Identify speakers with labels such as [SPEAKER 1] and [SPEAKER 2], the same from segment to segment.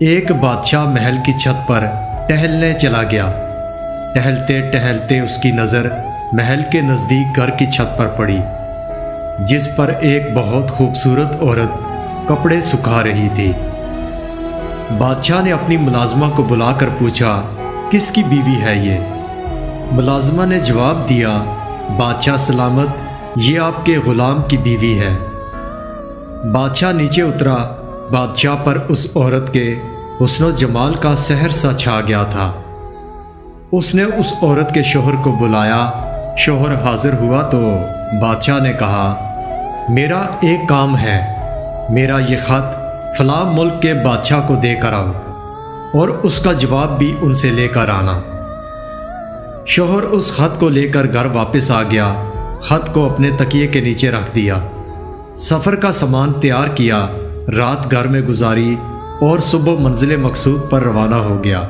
[SPEAKER 1] ایک بادشاہ محل کی چھت پر ٹہلنے چلا گیا۔ ٹہلتے ٹہلتے اس کی نظر محل کے نزدیک گھر کی چھت پر پڑی، جس پر ایک بہت خوبصورت عورت کپڑے سکھا رہی تھی۔ بادشاہ نے اپنی ملازمہ کو بلا کر پوچھا، کس کی بیوی ہے یہ؟ ملازمہ نے جواب دیا، بادشاہ سلامت، یہ آپ کے غلام کی بیوی ہے۔ بادشاہ نیچے اترا۔ بادشاہ پر اس عورت کے حسن و جمال کا سحر سا چھا گیا تھا۔ اس نے اس عورت کے شوہر کو بلایا۔ شوہر حاضر ہوا تو بادشاہ نے کہا، میرا ایک کام ہے، میرا یہ خط فلاں ملک کے بادشاہ کو دے کر آؤ اور اس کا جواب بھی ان سے لے کر آنا۔ شوہر اس خط کو لے کر گھر واپس آ گیا۔ خط کو اپنے تکیے کے نیچے رکھ دیا، سفر کا سامان تیار کیا، رات گھر میں گزاری اور صبح منزل مقصود پر روانہ ہو گیا،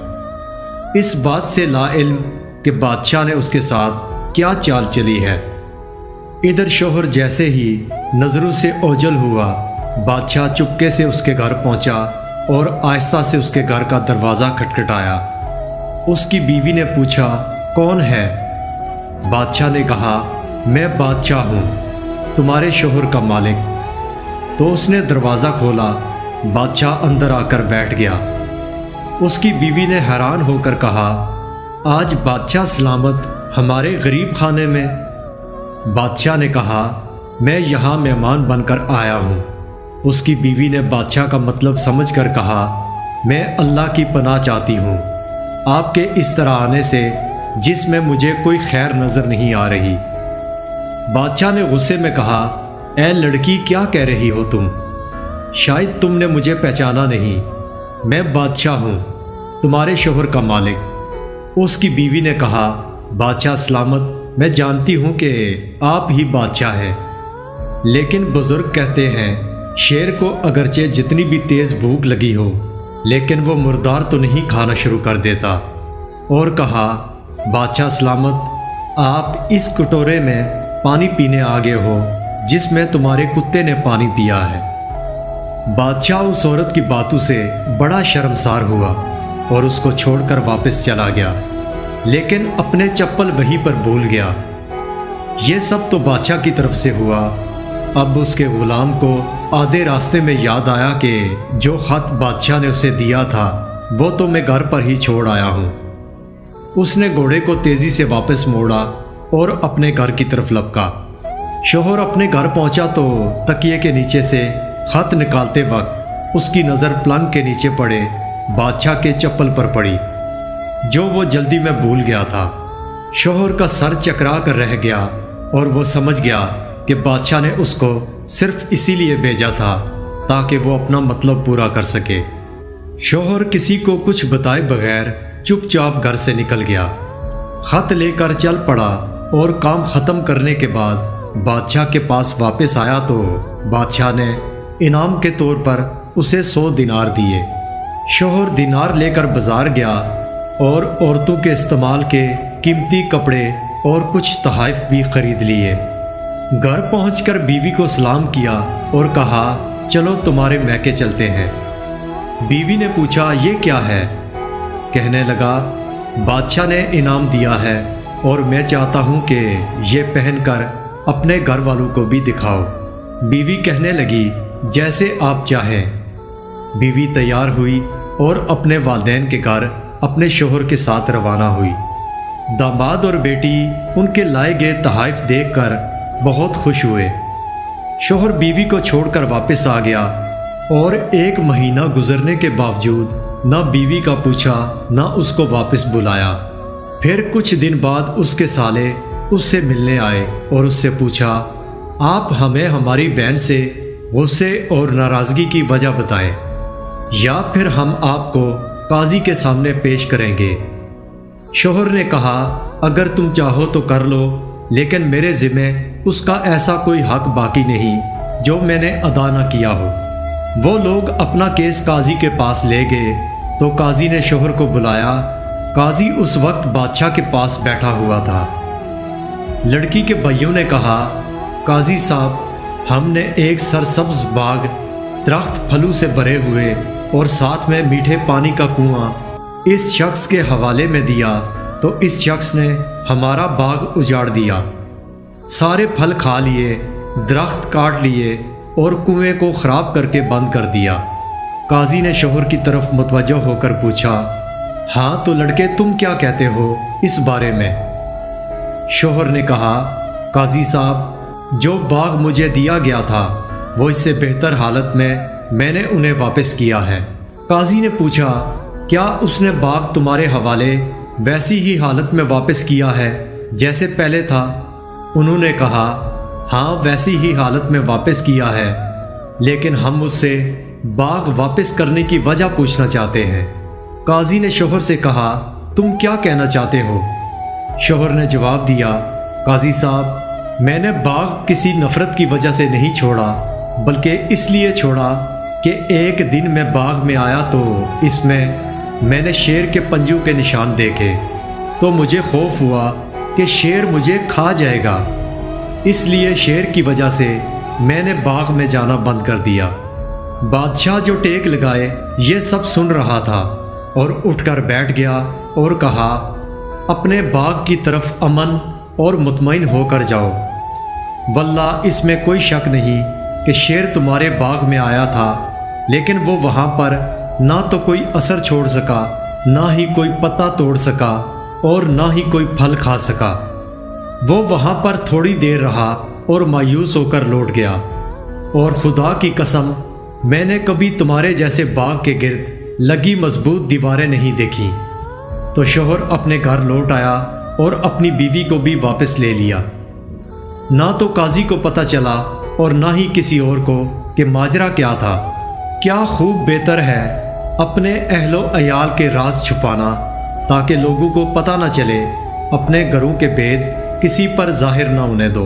[SPEAKER 1] اس بات سے لا علم کہ بادشاہ نے اس کے ساتھ کیا چال چلی ہے۔ ادھر شوہر جیسے ہی نظروں سے اوجھل ہوا، بادشاہ چپکے سے اس کے گھر پہنچا اور آہستہ سے اس کے گھر کا دروازہ کھٹکھٹایا۔ اس کی بیوی نے پوچھا، کون ہے؟ بادشاہ نے کہا، میں بادشاہ ہوں، تمہارے شوہر کا مالک۔ تو اس نے دروازہ کھولا۔ بادشاہ اندر آ کر بیٹھ گیا۔ اس کی بیوی نے حیران ہو کر کہا، آج بادشاہ سلامت ہمارے غریب خانے میں؟ بادشاہ نے کہا، میں یہاں مہمان بن کر آیا ہوں۔ اس کی بیوی نے بادشاہ کا مطلب سمجھ کر کہا، میں اللہ کی پناہ چاہتی ہوں آپ کے اس طرح آنے سے، جس میں مجھے کوئی خیر نظر نہیں آ رہی۔ بادشاہ نے غصے میں کہا، اے لڑکی، کیا کہہ رہی ہو تم؟ شاید تم نے مجھے پہچانا نہیں، میں بادشاہ ہوں، تمہارے شوہر کا مالک۔ اس کی بیوی نے کہا، بادشاہ سلامت، میں جانتی ہوں کہ آپ ہی بادشاہ ہیں، لیکن بزرگ کہتے ہیں شیر کو اگرچہ جتنی بھی تیز بھوک لگی ہو لیکن وہ مردار تو نہیں کھانا شروع کر دیتا۔ اور کہا، بادشاہ سلامت، آپ اس کٹورے میں پانی پینے آگے ہو جس میں تمہارے کتے نے پانی پیا ہے۔ بادشاہ اس عورت کی باتوں سے بڑا شرمسار ہوا اور اس کو چھوڑ کر واپس چلا گیا، لیکن اپنے چپل وہیں پر بھول گیا۔ یہ سب تو بادشاہ کی طرف سے ہوا۔ اب اس کے غلام کو آدھے راستے میں یاد آیا کہ جو خط بادشاہ نے اسے دیا تھا وہ تو میں گھر پر ہی چھوڑ آیا ہوں۔ اس نے گھوڑے کو تیزی سے واپس موڑا اور اپنے گھر کی طرف لپکا۔ شوہر اپنے گھر پہنچا تو تکیے کے نیچے سے خط نکالتے وقت اس کی نظر پلنگ کے نیچے پڑے بادشاہ کے چپل پر پڑی، جو وہ جلدی میں بھول گیا تھا۔ شوہر کا سر چکرا کر رہ گیا اور وہ سمجھ گیا کہ بادشاہ نے اس کو صرف اسی لیے بھیجا تھا تاکہ وہ اپنا مطلب پورا کر سکے۔ شوہر کسی کو کچھ بتائے بغیر چپ چاپ گھر سے نکل گیا، خط لے کر چل پڑا اور کام ختم کرنے کے بعد بادشاہ کے پاس واپس آیا تو بادشاہ نے انعام کے طور پر اسے 100 دینار دیے۔ شوہر دینار لے کر بازار گیا اور عورتوں کے استعمال کے قیمتی کپڑے اور کچھ تحائف بھی خرید لیے۔ گھر پہنچ کر بیوی کو سلام کیا اور کہا، چلو تمہارے میکے چلتے ہیں۔ بیوی نے پوچھا، یہ کیا ہے؟ کہنے لگا، بادشاہ نے انعام دیا ہے اور میں چاہتا ہوں کہ یہ پہن کر اپنے گھر والوں کو بھی دکھاؤ۔ بیوی کہنے لگی، جیسے آپ چاہیں۔ بیوی تیار ہوئی اور اپنے والدین کے گھر اپنے شوہر کے ساتھ روانہ ہوئی۔ داماد اور بیٹی ان کے لائے گئے تحائف دیکھ کر بہت خوش ہوئے۔ شوہر بیوی کو چھوڑ کر واپس آ گیا اور 1 مہینہ گزرنے کے باوجود نہ بیوی کا پوچھا نہ اس کو واپس بلایا۔ پھر کچھ دن بعد اس کے سالے اس سے ملنے آئے اور اس سے پوچھا، آپ ہمیں ہماری بہن سے غصے اور ناراضگی کی وجہ بتائیں، یا پھر ہم آپ کو قاضی کے سامنے پیش کریں گے۔ شوہر نے کہا، اگر تم چاہو تو کر لو، لیکن میرے ذمہ اس کا ایسا کوئی حق باقی نہیں جو میں نے ادا نہ کیا ہو۔ وہ لوگ اپنا کیس قاضی کے پاس لے گئے تو قاضی نے شوہر کو بلایا۔ قاضی اس وقت بادشاہ کے پاس بیٹھا ہوا تھا۔ لڑکی کے بھائیوں نے کہا، قاضی صاحب، ہم نے ایک سرسبز باغ، درخت پھلوں سے بھرے ہوئے اور ساتھ میں میٹھے پانی کا کنواں اس شخص کے حوالے میں دیا تو اس شخص نے ہمارا باغ اجاڑ دیا، سارے پھل کھا لیے، درخت کاٹ لیے اور کنویں کو خراب کر کے بند کر دیا۔ قاضی نے شوہر کی طرف متوجہ ہو کر پوچھا، ہاں تو لڑکے تم کیا کہتے ہو اس بارے میں؟ شوہر نے کہا، قاضی صاحب، جو باغ مجھے دیا گیا تھا وہ اس سے بہتر حالت میں نے انہیں واپس کیا ہے۔ قاضی نے پوچھا، کیا اس نے باغ تمہارے حوالے ویسی ہی حالت میں واپس کیا ہے جیسے پہلے تھا؟ انہوں نے کہا، ہاں ویسی ہی حالت میں واپس کیا ہے، لیکن ہم اس سے باغ واپس کرنے کی وجہ پوچھنا چاہتے ہیں۔ قاضی نے شوہر سے کہا، تم کیا کہنا چاہتے ہو؟ شوہر نے جواب دیا، قاضی صاحب، میں نے باغ کسی نفرت کی وجہ سے نہیں چھوڑا، بلکہ اس لیے چھوڑا کہ ایک دن میں باغ میں آیا تو اس میں نے شیر کے پنجوں کے نشان دیکھے، تو مجھے خوف ہوا کہ شیر مجھے کھا جائے گا، اس لیے شیر کی وجہ سے میں نے باغ میں جانا بند کر دیا۔ بادشاہ جو ٹیک لگائے یہ سب سن رہا تھا اور اٹھ کر بیٹھ گیا اور کہا، اپنے باغ کی طرف امن اور مطمئن ہو کر جاؤ، واللہ اس میں کوئی شک نہیں کہ شیر تمہارے باغ میں آیا تھا، لیکن وہ وہاں پر نہ تو کوئی اثر چھوڑ سکا، نہ ہی کوئی پتا توڑ سکا اور نہ ہی کوئی پھل کھا سکا۔ وہ وہاں پر تھوڑی دیر رہا اور مایوس ہو کر لوٹ گیا، اور خدا کی قسم میں نے کبھی تمہارے جیسے باغ کے گرد لگی مضبوط دیواریں نہیں دیکھی۔ تو شوہر اپنے گھر لوٹ آیا اور اپنی بیوی کو بھی واپس لے لیا۔ نہ تو قاضی کو پتہ چلا اور نہ ہی کسی اور کو کہ ماجرا کیا تھا۔ کیا خوب بہتر ہے اپنے اہل و عیال کے راز چھپانا تاکہ لوگوں کو پتہ نہ چلے، اپنے گھروں کے بھید کسی پر ظاہر نہ ہونے دو۔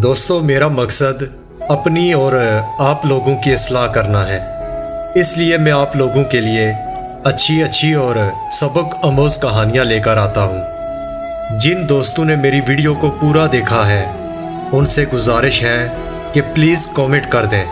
[SPEAKER 1] دوستو، میرا مقصد اپنی اور آپ لوگوں کی اصلاح کرنا ہے، اس لیے میں آپ لوگوں کے لیے اچھی اور سبق آموز کہانیاں لے کر آتا ہوں۔ جن دوستوں نے میری ویڈیو کو پورا دیکھا ہے ان سے گزارش ہے کہ پلیز کامنٹ کر دیں۔